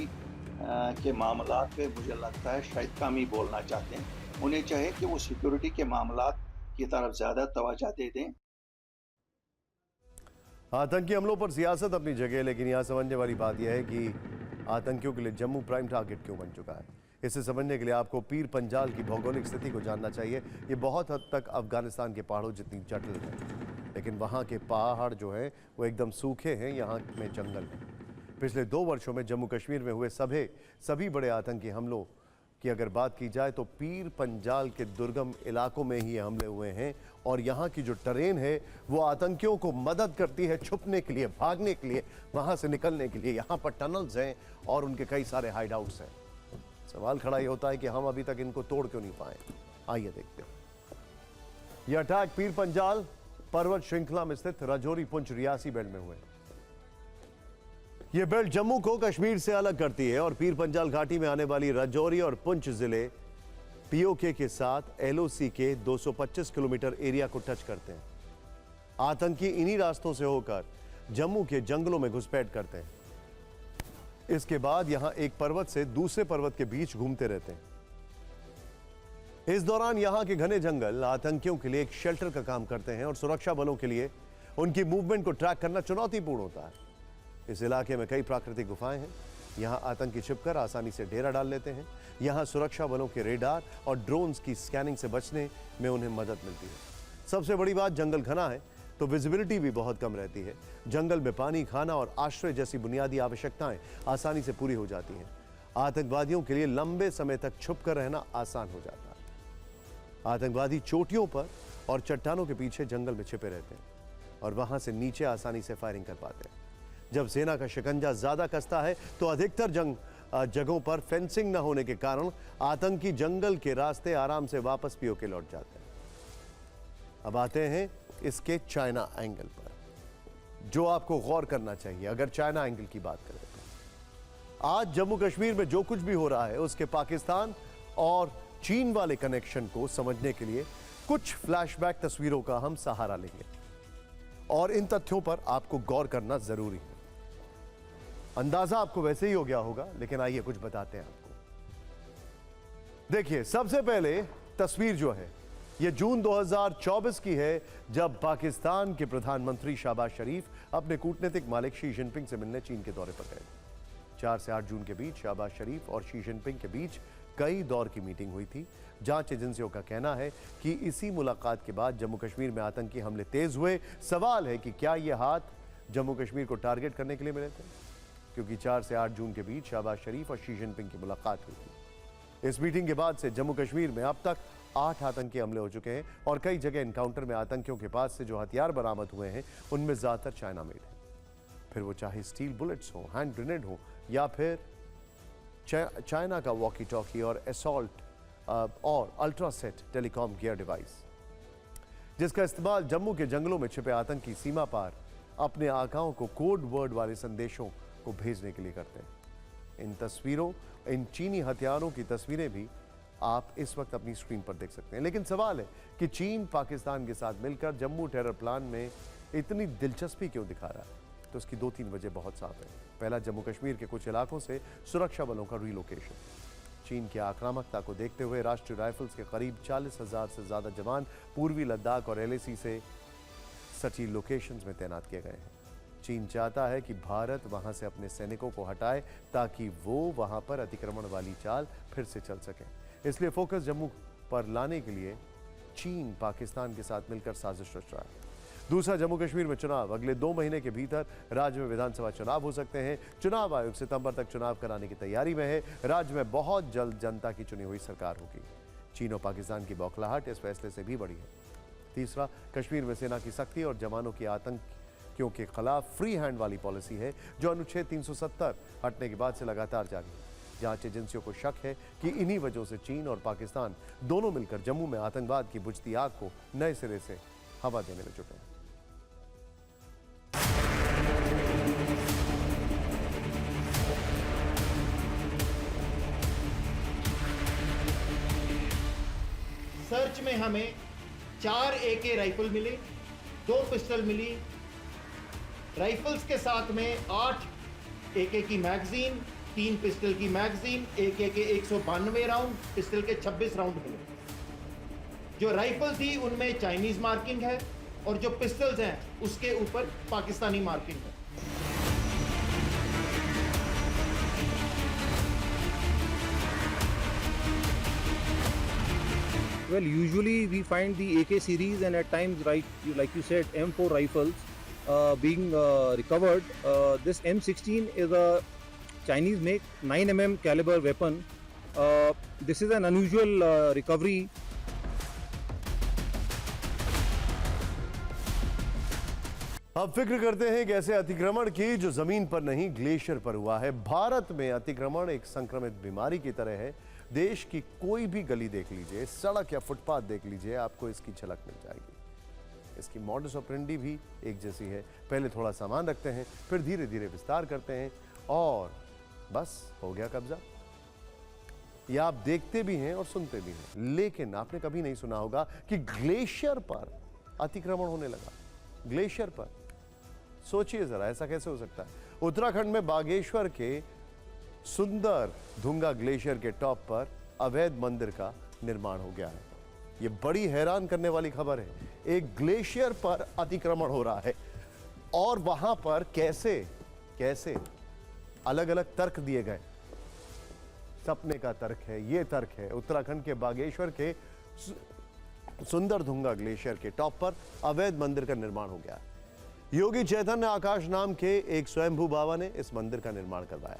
Speaker 20: के मामलात पे मुझे लगता है शायद कम ही बोलना चाहते हैं। उन्हें चाहिए कि वो सिक्योरिटी के मामलात की तरफ ज़्यादा तवज्जो दे दें।
Speaker 1: आतंकी हमलों पर सियासत अपनी जगह, लेकिन यहाँ समझने वाली बात यह है कि आतंकियों के लिए जम्मू प्राइम टारगेट क्यों बन चुका है। इसे समझने के लिए आपको पीर पंजाल की भौगोलिक स्थिति को जानना चाहिए। ये बहुत हद तक अफगानिस्तान के पहाड़ों जितनी जटिल है, लेकिन वहाँ के पहाड़ जो हैं वो एकदम सूखे हैं, यहाँ में जंगल है। पिछले 2 वर्षों में जम्मू कश्मीर में हुए सभी बड़े आतंकी हमलों की अगर बात की जाए तो पीर पंजाल के दुर्गम इलाकों में ही हमले हुए हैं। और यहाँ की जो टरेन है वो आतंकियों को मदद करती है छुपने के लिए, भागने के लिए, वहाँ से निकलने के लिए। यहाँ पर टनल्स हैं और उनके कई सारे हाइड आउट्स हैं। सवाल खड़ा ये होता है कि हम अभी तक इनको तोड़ क्यों नहीं पाए। आइए देखते हैं। यह अटैक पीर पंजाल पर्वत श्रृंखला में स्थित राजौरी पुंछ रियासी बेल्ट में हुए। यह बेल्ट जम्मू को कश्मीर से अलग करती है और पीर पंजाल घाटी में आने वाली राजौरी और पुंछ जिले पीओके के साथ एलओसी के 225 किलोमीटर एरिया को टच करते हैं। आतंकी इन्हीं रास्तों से होकर जम्मू के जंगलों में घुसपैठ करते हैं। इसके बाद यहां एक पर्वत से दूसरे पर्वत के बीच घूमते रहते हैं। इस दौरान यहां के घने जंगल आतंकियों के लिए एक शेल्टर का काम करते हैं और सुरक्षा बलों के लिए उनकी मूवमेंट को ट्रैक करना चुनौतीपूर्ण होता है। इस इलाके में कई प्राकृतिक गुफाएं हैं। यहां आतंकी छिपकर आसानी से डेरा डाल लेते हैं। यहां सुरक्षा बलों के रेडार और ड्रोन्स की स्कैनिंग से बचने में उन्हें मदद मिलती है। सबसे बड़ी बात, जंगल घना है तो विजिबिलिटी भी बहुत कम रहती है। जंगल में पानी, खाना और आश्रय जैसी बुनियादी आवश्यकताएं आसानी से पूरी हो जाती हैं। आतंकवादियों के लिए लंबे समय तक छुपकर रहना आसान हो जाता है। आतंकवादी चोटियों पर और चट्टानों के पीछे जंगल में छिपे रहते हैं और वहां से नीचे आसानी से फायरिंग कर पाते हैं। जब सेना का शिकंजा ज्यादा कसता है तो अधिकतर जगहों पर फेंसिंग न होने के कारण आतंकी जंगल के रास्ते आराम से वापस पीओके लौट जाते हैं। अब आते हैं इसके चाइना एंगल पर, जो आपको गौर करना चाहिए अगर चाइना एंगल की बात करें तो। आज जम्मू कश्मीर में जो कुछ भी हो रहा है उसके पाकिस्तान और चीन वाले कनेक्शन को समझने के लिए कुछ फ्लैशबैक तस्वीरों का हम सहारा लेंगे और इन तथ्यों पर आपको गौर करना जरूरी है। अंदाजा आपको वैसे ही हो गया होगा, लेकिन आइए कुछ बताते हैं आपको। देखिए, सबसे पहले तस्वीर जो है ये जून 2024 की है, जब पाकिस्तान के प्रधानमंत्री शहबाज शरीफ अपने कूटनीतिक मालिक शी जिनपिंग से मिलने चीन के दौरे पर गए। 4 से 8 जून के बीच शहबाज शरीफ और शी जिनपिंग के बीच कई दौर की मीटिंग हुई थी। जांच एजेंसियों का कहना है कि इसी मुलाकात के बाद जम्मू कश्मीर में आतंकी हमले तेज हुए। सवाल है कि क्या ये हाथ जम्मू कश्मीर को टारगेट करने के लिए मिले थे, क्योंकि 4 से 8 जून के बीच शहबाज शरीफ और शी जिनपिंग की मुलाकात हुई थी। इस मीटिंग के बाद से जम्मू कश्मीर में अब तक 8 आतंकी हमले हो चुके हैं और कई जगह एनकाउंटर में आतंकियों के पास से जो हथियार बरामद हुए हैं उनमें ज्यादातर चाइना मेड है। फिर वो चाहे स्टील बुलेट्स हो, हैंड ग्रेनेड हो या फिर चाइना का वॉकी टॉकी और असॉल्ट और अल्ट्रासेट टेलीकॉम गियर डिवाइस, जिसका इस्तेमाल जम्मू के जंगलों में छिपे आतंकी सीमा पार अपने आकाओं को कोड वर्ड वाले संदेशों को भेजने के लिए करते हैं। इन चीनी हथियारों की तस्वीरें भी आप इस वक्त अपनी स्क्रीन पर देख सकते हैं। लेकिन सवाल है कि चीन पाकिस्तान के साथ मिलकर जम्मू टेरर प्लान में इतनी दिलचस्पी क्यों दिखा रहा है, तो इसकी 2-3 वजह बहुत साफ है। पहला, जम्मू कश्मीर के कुछ इलाकों से सुरक्षा बलों का रिलोकेशन। चीन की आक्रामकता को देखते हुए राष्ट्रीय राइफल्स के करीब 40,000 से ज़्यादा जवान पूर्वी लद्दाख और LAC से सटी लोकेशंस में तैनात किए गए हैं। चीन चाहता है कि भारत वहां से अपने सैनिकों को हटाए ताकि वो वहां पर अतिक्रमण वाली चाल फिर से चल सके। इसलिए फोकस जम्मू पर लाने के लिए चीन पाकिस्तान के साथ मिलकर साजिश रच रहा है। दूसरा, जम्मू कश्मीर में चुनाव। अगले 2 महीने के भीतर राज्य में विधानसभा चुनाव हो सकते हैं। चुनाव आयोग सितंबर तक चुनाव कराने की तैयारी में है। राज्य में बहुत जल्द जनता की चुनी हुई सरकार होगी। चीन और पाकिस्तान की बौखलाहट इस फैसले से भी बड़ी है। तीसरा, कश्मीर में सेना की सख्ती और जवानों की आतंकियों के खिलाफ फ्री हैंड वाली पॉलिसी है, जो अनुच्छेद 370 हटने के बाद से लगातार जारी है। जांच एजेंसियों को शक है कि इन्हीं वजहों से चीन और पाकिस्तान दोनों मिलकर जम्मू में आतंकवाद की बुझती आग को नए सिरे से हवा देने में जुटे हैं।
Speaker 21: सर्च में हमें 4 AK राइफल मिले, 2 पिस्टल मिली, राइफल्स के साथ में 8 AK की मैगजीन, 3 पिस्टल की मैगजीन, AK के 192 राउंड, पिस्टल के 26 राउंड मिले। जो राइफल थी उनमें चाइनीज मार्किंग है और जो पिस्टल्स हैं उसके ऊपर पाकिस्तानी मार्किंग है।
Speaker 22: Well, usually we find the AK series and at times, right, like you said, M4 rifles being recovered. This M16 is a Chinese make 9mm caliber weapon. This is an unusual recovery.
Speaker 1: अब फिक्र करते हैं कि ऐसे अतिक्रमण की जो जमीन पर नहीं ग्लेशियर पर हुआ है। भारत में अतिक्रमण एक संक्रमित बीमारी की तरह है। देश की कोई भी गली देख लीजिए, सड़क या फुटपाथ देख लीजिए, आपको इसकी झलक मिल जाएगी। इसकी मॉडस ऑपरेंडी भी एक जैसी है। पहले थोड़ा सामान रखते हैं, फिर धीरे धीरे विस्तार करते हैं और बस हो गया कब्जा। यह आप देखते भी हैं और सुनते भी हैं, लेकिन आपने कभी नहीं सुना होगा कि ग्लेशियर पर अतिक्रमण होने लगा। ग्लेशियर पर सोचिए जरा, ऐसा कैसे हो सकता है। उत्तराखंड में बागेश्वर के सुंदर धुंगा ग्लेशियर के टॉप पर अवैध मंदिर का निर्माण हो गया है। यह बड़ी हैरान करने वाली खबर है। एक ग्लेशियर पर अतिक्रमण हो रहा है और वहां पर कैसे कैसे अलग अलग तर्क दिए गए। सपने का तर्क है, यह तर्क है। उत्तराखंड के बागेश्वर के सुंदर धुंगा ग्लेशियर के टॉप पर अवैध मंदिर का निर्माण हो गया है। योगी चैतन्य आकाश नाम के एक स्वयंभू बाबा ने इस मंदिर का निर्माण करवाया।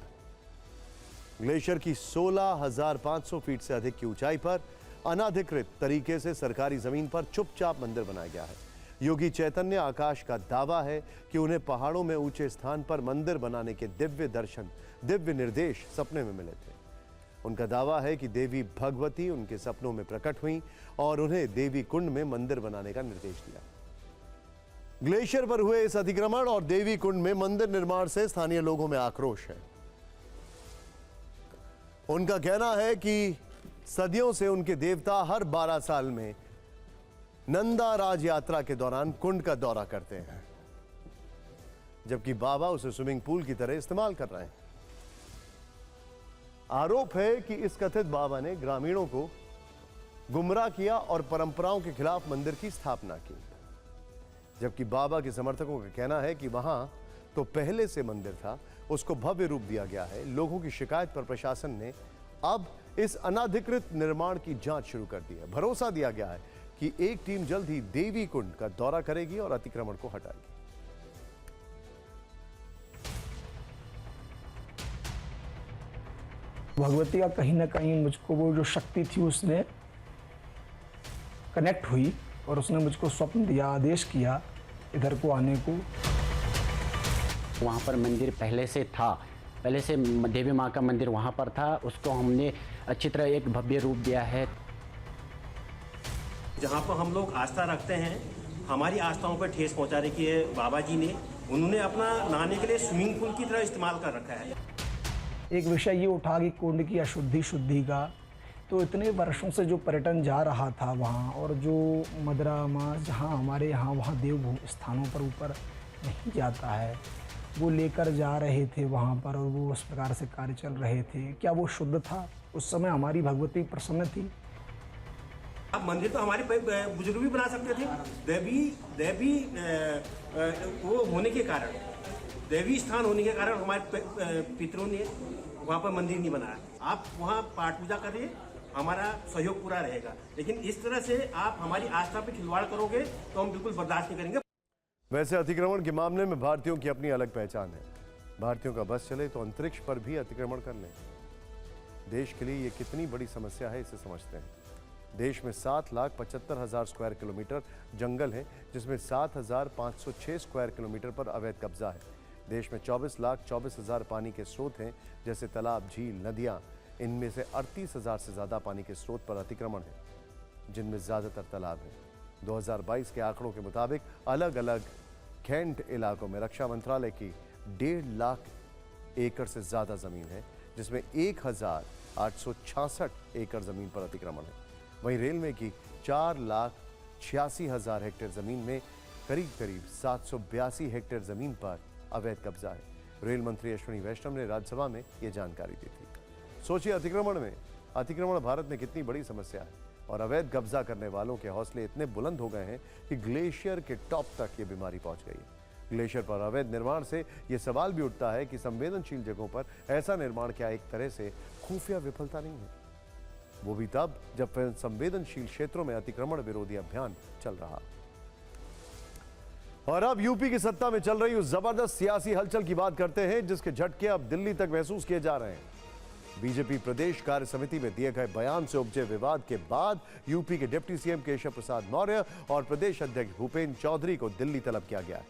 Speaker 1: ग्लेशियर की 16,500 फीट से अधिक की ऊंचाई पर अनाधिकृत तरीके से सरकारी जमीन पर चुपचाप मंदिर बनाया गया है। योगी चैतन्य आकाश का दावा है कि उन्हें पहाड़ों में ऊंचे स्थान पर मंदिर बनाने के दिव्य दर्शन, दिव्य निर्देश सपने में मिले थे। उनका दावा है कि देवी भगवती उनके सपनों में प्रकट हुई और उन्हें देवी कुंड में मंदिर बनाने का निर्देश दिया। ग्लेशियर पर हुए इस अतिक्रमण और देवी कुंड में मंदिर निर्माण से स्थानीय लोगों में आक्रोश है। उनका कहना है कि सदियों से उनके देवता हर 12 साल में नंदा राज यात्रा के दौरान कुंड का दौरा करते हैं, जबकि बाबा उसे स्विमिंग पूल की तरह इस्तेमाल कर रहे हैं। आरोप है कि इस कथित बाबा ने ग्रामीणों को गुमराह किया और परंपराओं के खिलाफ मंदिर की स्थापना की, जबकि बाबा के समर्थकों का कहना है कि वहां तो पहले से मंदिर था, उसको भव्य रूप दिया गया है। लोगों की शिकायत पर प्रशासन ने अब इस अनाधिकृत निर्माण की जांच शुरू कर दी है। भरोसा दिया गया है कि एक टीम जल्द ही देवी कुंड का दौरा करेगी और अतिक्रमण को हटाएगी।
Speaker 23: भगवती का कहीं ना कहीं मुझको वो जो शक्ति थी उसने कनेक्ट हुई और उसने मुझको स्वप्न दिया, आदेश किया इधर को आने को।
Speaker 24: वहाँ पर मंदिर पहले से था, पहले से देवी माँ का मंदिर वहाँ पर था, उसको हमने अच्छी तरह एक भव्य रूप दिया है।
Speaker 25: जहाँ पर हम लोग आस्था रखते हैं, हमारी आस्थाओं पर ठेस पहुँचाने की है बाबा जी ने, उन्होंने अपना नहाने के लिए स्विमिंग पूल की तरह इस्तेमाल कर रखा है। एक विषय ये उठा कि कुंड की अशुद्धि शुद्धि का, तो इतने वर्षों से जो पर्यटन जा रहा था वहाँ, और जो मदरा मास जहाँ हमारे यहाँ वहाँ देवभूमि स्थानों पर ऊपर नहीं जाता है, वो लेकर जा रहे थे वहाँ पर और वो उस प्रकार से कार्य चल रहे थे। क्या वो शुद्ध था? उस समय हमारी भगवती प्रसन्न थी। अब मंदिर तो हमारे बुजुर्ग भी बना सकते थे। देवी वो होने के कारण, देवी स्थान होने के कारण हमारे पितरों ने वहाँ पर मंदिर नहीं बनाया। आप वहाँ पाठ पूजा करिए, हमारा सहयोग पूरा रहेगा, लेकिन इस तरह से आप हमारी आस्था पे खिलवाड़ करोगे तो हम बिल्कुल बर्दाश्त नहीं करेंगे।
Speaker 1: वैसे अतिक्रमण के मामले में भारतीयों की अपनी अलग पहचान है। भारतीयों का बस चले तो अंतरिक्ष पर भी अतिक्रमण कर लें। देश के लिए ये कितनी बड़ी समस्या है, इसे समझते हैं। देश में 7,75,000 स्क्वायर किलोमीटर जंगल है, जिसमें 7,506 स्क्वायर किलोमीटर पर अवैध कब्जा है। देश में 24,24,000 पानी के स्रोत हैं, जैसे तालाब, झील, नदियाँ। इनमें से 38,000 से ज़्यादा पानी के स्रोत पर अतिक्रमण है, जिनमें ज़्यादातर तालाब हैं। 2022 के आंकड़ों के मुताबिक अलग अलग कैंट इलाकों में रक्षा मंत्रालय की 1.5 लाख एकड़ से ज़्यादा ज़मीन है, जिसमें 1,866 एकड़ ज़मीन पर अतिक्रमण है। वहीं रेलवे की 4,86,000 हेक्टेयर जमीन में करीब 782 हेक्टेयर जमीन पर अवैध कब्जा है। रेल मंत्री अश्विनी वैष्णव ने राज्यसभा में यह जानकारी दी थी। सोचिए अतिक्रमण भारत में कितनी बड़ी समस्या है और अवैध कब्जा करने वालों के हौसले इतने बुलंद हो गए हैं कि ग्लेशियर के टॉप तक ये बीमारी पहुंच गई है। ग्लेशियर पर अवैध निर्माण से यह सवाल भी उठता है कि संवेदनशील जगहों पर ऐसा निर्माण क्या एक तरह से खुफिया विफलता नहीं है, वो भी तब जब संवेदनशील क्षेत्रों में अतिक्रमण विरोधी अभियान चल रहा। और अब यूपी की सत्ता में चल रही उस जबरदस्त सियासी हलचल की बात करते हैं जिसके झटके अब दिल्ली तक महसूस किए जा रहे हैं। बीजेपी प्रदेश कार्य समिति में दिए गए बयान से उपजे विवाद के बाद यूपी के डिप्टी सीएम केशव प्रसाद मौर्य और प्रदेश अध्यक्ष भूपेंद्र चौधरी को दिल्ली तलब किया गया है।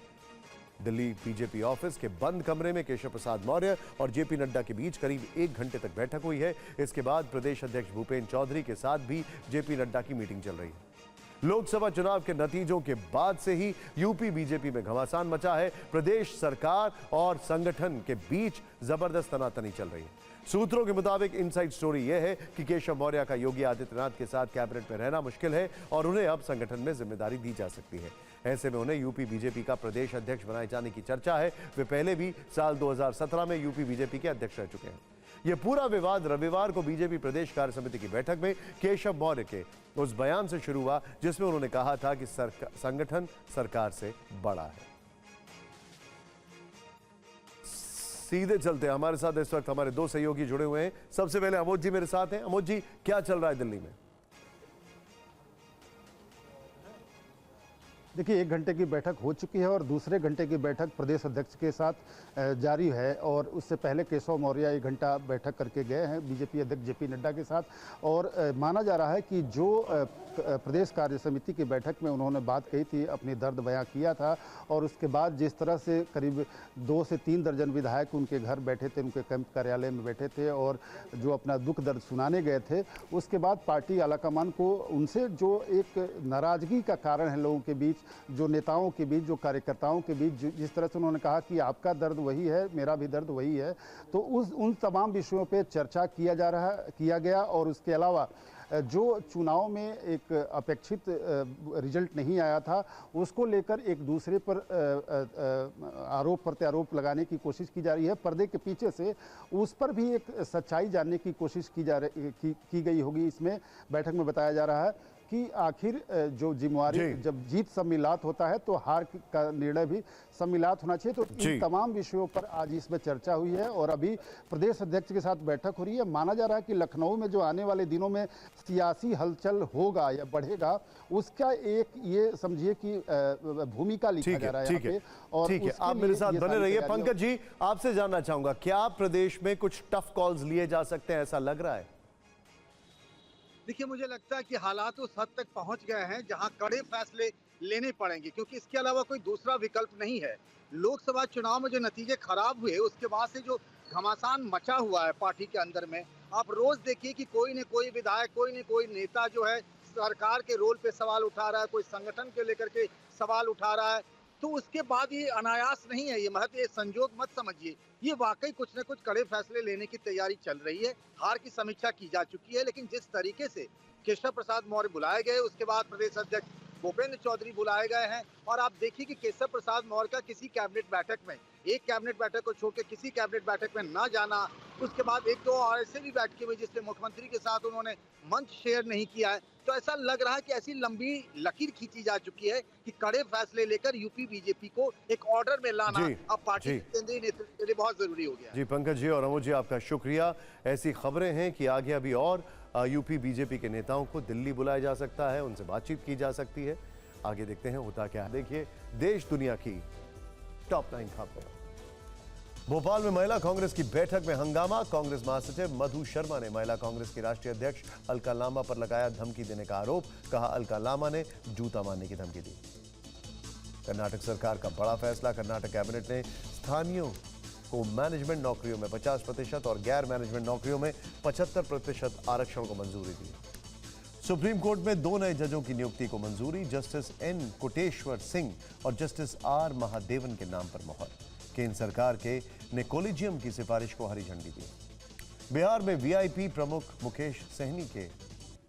Speaker 1: दिल्ली बीजेपी ऑफिस के बंद कमरे में केशव प्रसाद मौर्य और जेपी नड्डा के बीच करीब 1 घंटे तक बैठक हुई है। इसके बाद प्रदेश अध्यक्ष भूपेंद्र चौधरी के साथ भी जेपी नड्डा की मीटिंग चल रही है। लोकसभा चुनाव के नतीजों के बाद से ही यूपी बीजेपी में घमासान मचा है। प्रदेश सरकार और संगठन के बीच जबरदस्त तनातनी चल रही है। सूत्रों के मुताबिक इनसाइड स्टोरी यह है कि केशव मौर्य का योगी आदित्यनाथ के साथ कैबिनेट में रहना मुश्किल है और उन्हें अब संगठन में जिम्मेदारी दी जा सकती है। ऐसे में उन्हें यूपी बीजेपी का प्रदेश अध्यक्ष बनाए जाने की चर्चा है। वे पहले भी साल 2017 में यूपी बीजेपी के अध्यक्ष रह चुके हैं। यह पूरा विवाद रविवार को बीजेपी प्रदेश कार्य समिति की बैठक में केशव मौर्य के उस बयान से शुरू हुआ जिसमें उन्होंने कहा था कि संगठन सरकार से बड़ा है। सीधे चलते हैं, हमारे साथ इस वक्त हमारे 2 सहयोगी जुड़े हुए हैं। सबसे पहले अमोद जी मेरे साथ हैं। अमोद जी, क्या चल रहा है दिल्ली में?
Speaker 3: देखिए, 1 घंटे की बैठक हो चुकी है और दूसरे घंटे की बैठक प्रदेश अध्यक्ष के साथ जारी है और उससे पहले केशव मौर्य 1 घंटा बैठक करके गए हैं बीजेपी अध्यक्ष जेपी नड्डा के साथ। और माना जा रहा है कि जो प्रदेश कार्य समिति की बैठक में उन्होंने बात कही थी, अपनी दर्द बयां किया था और उसके बाद जिस तरह से करीब 2 से 3 दर्जन विधायक उनके घर बैठे थे, उनके कैंप कार्यालय में बैठे थे और जो अपना दुख दर्द सुनाने गए थे, उसके बाद पार्टी आलाकमान को उनसे जो एक नाराजगी का कारण है लोगों के बीच, जो नेताओं के बीच, जो कार्यकर्ताओं के बीच, जिस तरह से उन्होंने कहा कि आपका दर्द वही है, मेरा भी दर्द वही है, तो उन तमाम विषयों पे चर्चा किया गया। और उसके अलावा जो चुनाव में एक अपेक्षित रिजल्ट नहीं आया था, उसको लेकर एक दूसरे पर आरोप प्रत्यारोप लगाने की कोशिश की जा रही है। पर्दे के पीछे से उस पर भी एक सच्चाई जानने की कोशिश की गई होगी। इसमें बैठक में बताया जा रहा है कि आखिर जो जिम्मेवारी, जब जीत सम्मिलात होता है तो हार का निर्णय भी सम्मिलात होना चाहिए। तो इन तमाम विषयों पर आज इसमें चर्चा हुई है और अभी प्रदेश अध्यक्ष के साथ बैठक हो रही है। माना जा रहा है कि लखनऊ में जो आने वाले दिनों में सियासी हलचल होगा या बढ़ेगा, उसका एक ये समझिए कि भूमिका लिखा जा रहा है यहाँ पे। और
Speaker 1: ठीक है, आप मेरे साथ बने रहिए। पंकज जी, आपसे जानना चाहूंगा, क्या प्रदेश में कुछ टफ कॉल्स लिए जा सकते हैं, ऐसा लग रहा है?
Speaker 4: देखिए, मुझे लगता है कि हालात उस हद तक पहुंच गए हैं जहां कड़े फैसले लेने पड़ेंगे, क्योंकि इसके अलावा कोई दूसरा विकल्प नहीं है। लोकसभा चुनाव में जो नतीजे खराब हुए, उसके बाद से जो घमासान मचा हुआ है पार्टी के अंदर में, आप रोज देखिए कि कोई न कोई विधायक, कोई न कोई नेता जो है सरकार के रोल पे सवाल उठा रहा है, कोई संगठन के लेकर के सवाल उठा रहा है। तो उसके बाद ये अनायास नहीं है, ये महज ये संजोग मत समझिए, ये वाकई कुछ न कुछ कड़े फैसले लेने की तैयारी चल रही है। हार की समीक्षा की जा चुकी है, लेकिन जिस तरीके से केशव प्रसाद मौर्य बुलाए गए, उसके बाद प्रदेश अध्यक्ष भूपेंद्र चौधरी बुलाए गए हैं, और आप देखिए कि केशव प्रसाद मौर्य का किसी कैबिनेट बैठक में, एक कैबिनेट बैठक को छोड़कर किसी कैबिनेट बैठक में न जाना, उसके बाद 1-2 और ऐसे भी बैठकें हुई जिसमें मुख्यमंत्री के साथ उन्होंने मंच शेयर नहीं किया है। तो ऐसा लग रहा है कि ऐसी लंबी लकीर खींची जा चुकी है कि कड़े फैसले लेकर यूपी बीजेपी को एक ऑर्डर में लाना अब पार्टी के केंद्रीय नेतृत्व के लिए बहुत जरूरी हो गया।
Speaker 1: जी पंकज जी और अमोद जी, आपका शुक्रिया। ऐसी खबरें हैं कि आगे अभी और यूपी बीजेपी के नेताओं को दिल्ली बुलाया जा सकता है, उनसे बातचीत की जा सकती है। आगे देखते हैं होता क्या है। देखिए देश दुनिया की टॉप 9 खबरें। भोपाल में महिला कांग्रेस की बैठक में हंगामा। कांग्रेस महासचिव मधु शर्मा ने महिला कांग्रेस की राष्ट्रीय अध्यक्ष अलका लांबा पर लगाया धमकी देने का आरोप। कहा अलका लांबा ने जूता मारने की धमकी दी। कर्नाटक सरकार का बड़ा फैसला। कर्नाटक कैबिनेट ने स्थानीयों को मैनेजमेंट नौकरियों में 50% और गैर मैनेजमेंट नौकरियों में 75% आरक्षण को मंजूरी दी। सुप्रीम कोर्ट में 2 नए जजों की नियुक्ति को मंजूरी। जस्टिस एन कोटेश्वर सिंह और जस्टिस आर महादेवन के नाम पर मोहर। केंद्र सरकार ने कोलिजियम की सिफारिश को हरी झंडी दी। बिहार में वीआईपी प्रमुख मुकेश सहनी के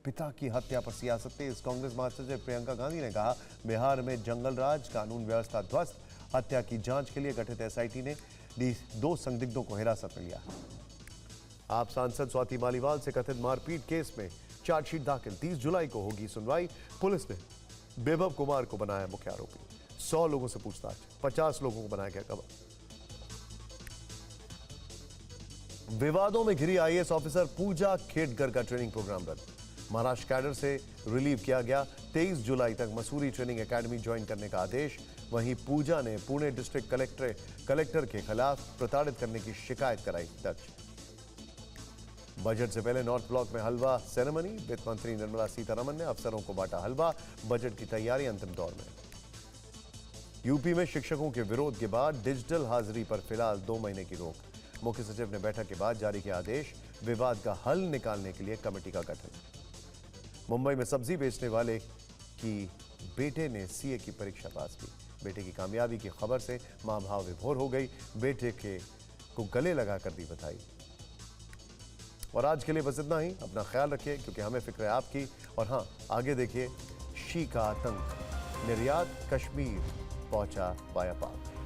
Speaker 1: पिता की हत्या पर सियासत तेज। कांग्रेस महासचिव प्रियंका गांधी ने कहा, बिहार में जंगल राज, कानून व्यवस्था ध्वस्त। हत्या की जांच के लिए गठित एसआईटी ने 2 संदिग्धों को हिरासत में लिया। आप सांसद स्वाति मालीवाल से कथित मारपीट केस में चार्जशीट दाखिल। 30 जुलाई को होगी सुनवाई। पुलिस ने वैभव कुमार को बनाया मुख्य आरोपी। 100 लोगों से पूछताछ, 50 लोगों को बनाया गया गवाह। विवादों में घिरी आईएएस ऑफिसर पूजा खेडकर का ट्रेनिंग प्रोग्राम रद्द। महाराष्ट्र कैडर से रिलीव किया गया। 23 जुलाई तक मसूरी ट्रेनिंग एकेडमी ज्वाइन करने का आदेश। वहीं पूजा ने पुणे डिस्ट्रिक्ट कलेक्टर के खिलाफ प्रताड़ित करने की शिकायत कराई दर्ज। बजट से पहले नॉर्थ ब्लॉक में हलवा सेरेमनी। वित्त मंत्री निर्मला सीतारमण ने अफसरों को बांटा हलवा। बजट की तैयारी अंतिम दौर में। यूपी में शिक्षकों के विरोध के बाद डिजिटल हाजिरी पर फिलहाल 2 महीने की रोक। मुख्य सचिव ने बैठक के बाद जारी किया आदेश। विवाद का हल निकालने के लिए कमेटी का गठन। मुंबई में सब्जी बेचने वाले की बेटे ने सीए की परीक्षा पास की। बेटे की कामयाबी की खबर से मां भाव विभोर हो गई। बेटे को गले लगाकर दी बधाई। और आज के लिए बस इतना ही। अपना ख्याल रखिए, क्योंकि हमें फिक्र है आपकी। और हाँ, आगे देखिए, शी का आतंक, निर्यात कश्मीर पहुंचा वाया पाक।